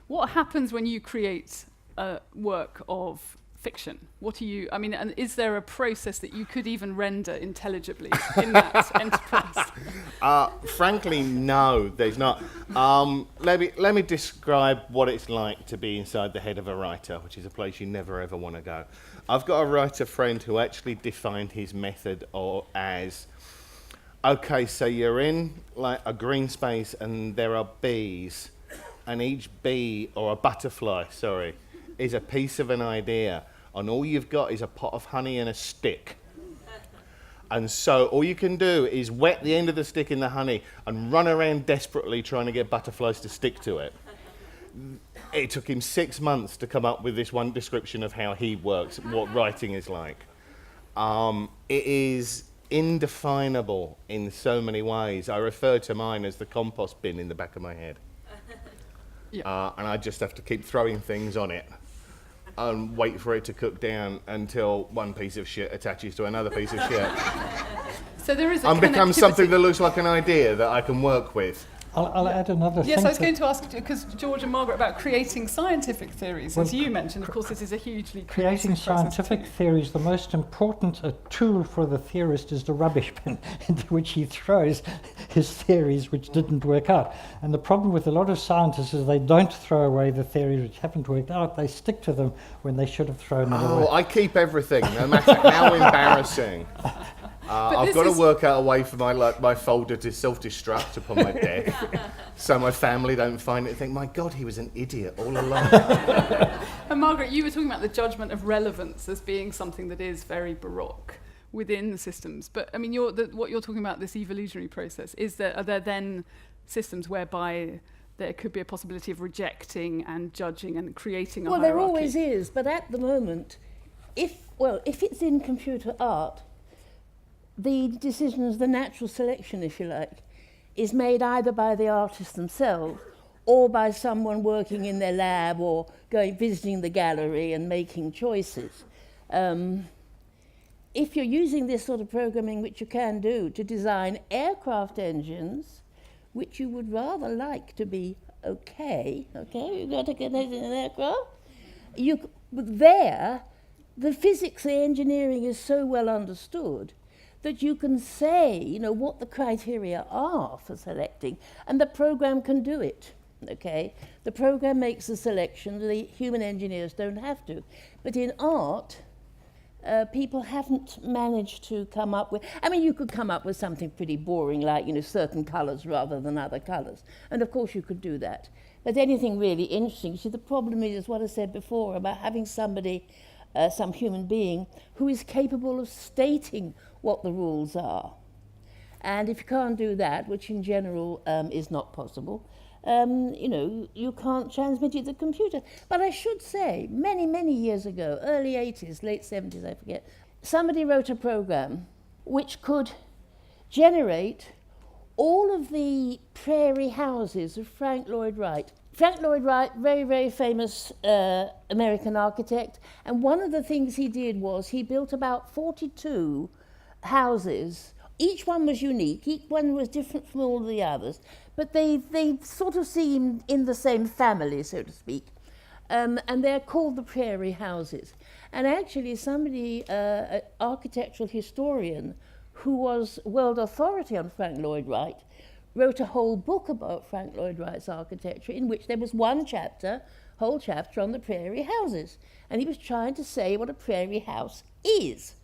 What happens when you create a work of fiction? And is there a process that you could even render intelligibly in that enterprise? Frankly, no, there's not. Let me describe what it's like to be inside the head of a writer, which is a place you never ever want to go. I've got a writer friend who actually defined his method as, okay, so you're in like a green space and there are bees, and each bee, or a butterfly, sorry, is a piece of an idea, and all you've got is a pot of honey and a stick. And so all you can do is wet the end of the stick in the honey and run around desperately trying to get butterflies to stick to it. It took him 6 months to come up with this one description of how he works, what writing is like. It is indefinable in so many ways. I refer to mine as the compost bin in the back of my head. Yeah. And I just have to keep throwing things on it and wait for it to cook down until one piece of shit attaches to another piece of shit. So there is a and becomes connectivity. something that looks like an idea that I can work with. I'll add another thing. Yes, I was going to ask, because George and Margaret, about creating scientific theories. As you mentioned, of course, this is a hugely creating scientific theories, the most important tool for the theorist is the rubbish bin into which he throws his theories which didn't work out. And the problem with a lot of scientists is they don't throw away the theories which haven't worked out. They stick to them when they should have thrown them away. Oh, I keep everything, no matter how embarrassing. I've got to work out a way for my folder to self-destruct upon my death, so my family don't find it and think, my God, he was an idiot all along. And Margaret, you were talking about the judgment of relevance as being something that is very baroque within the systems. But I mean, what you're talking about, this evolutionary process, are there then systems whereby there could be a possibility of rejecting and judging and creating a hierarchy? Well, there always is, but at the moment, if it's in computer art, the decisions, the natural selection, if you like, is made either by the artists themselves or by someone working in their lab or visiting the gallery and making choices. If you're using this sort of programming, which you can do, to design aircraft engines, which you would rather like to be okay, you've got to get an aircraft, the physics, the engineering is so well understood that you can say, what the criteria are for selecting, and the program can do it, okay? The program makes the selection, the human engineers don't have to. But in art, people haven't managed to come up with, you could come up with something pretty boring, like, certain colours rather than other colours. And of course you could do that. But anything really interesting, see, the problem is what I said before about having somebody, some human being, who is capable of stating what the rules are. And if you can't do that, which in general is not possible, you can't transmit it to the computer. But I should say, many, many years ago, early 80s, late 70s, I forget, somebody wrote a program which could generate all of the prairie houses of Frank Lloyd Wright. Frank Lloyd Wright, very, very famous American architect, and one of the things he did was he built about 42 houses. Each one was unique, each one was different from all the others, but they sort of seemed in the same family, so to speak, and they're called the prairie houses. And actually somebody, an architectural historian who was world authority on Frank Lloyd Wright, wrote a whole book about Frank Lloyd Wright's architecture, in which there was one chapter, whole chapter on the prairie houses, and he was trying to say what a prairie house is.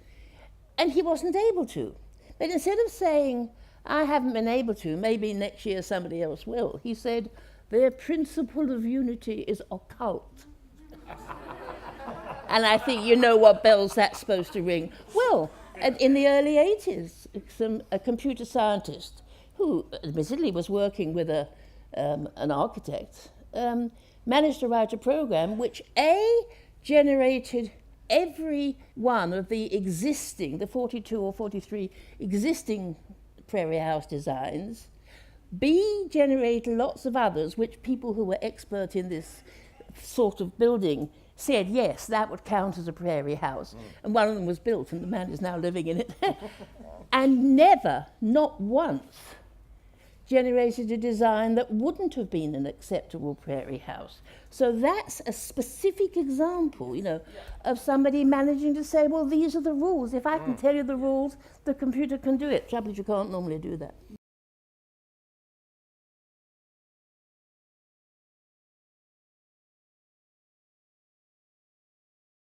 And he wasn't able to. But instead of saying, I haven't been able to, maybe next year somebody else will, he said, their principle of unity is occult. And I think you know what bells that's supposed to ring. Well, in the early 80s, a computer scientist, who admittedly was working with an architect, managed to write a program which generated every one of the 42 or 43 existing prairie house designs, generated lots of others which people who were expert in this sort of building said, yes, that would count as a prairie house. And one of them was built and the man is now living in it. And never, not once, generated a design that wouldn't have been an acceptable prairie house. So that's a specific example, you know, of somebody managing to say, well, these are the rules. If I can tell you the rules, the computer can do it. Trouble is, you can't normally do that.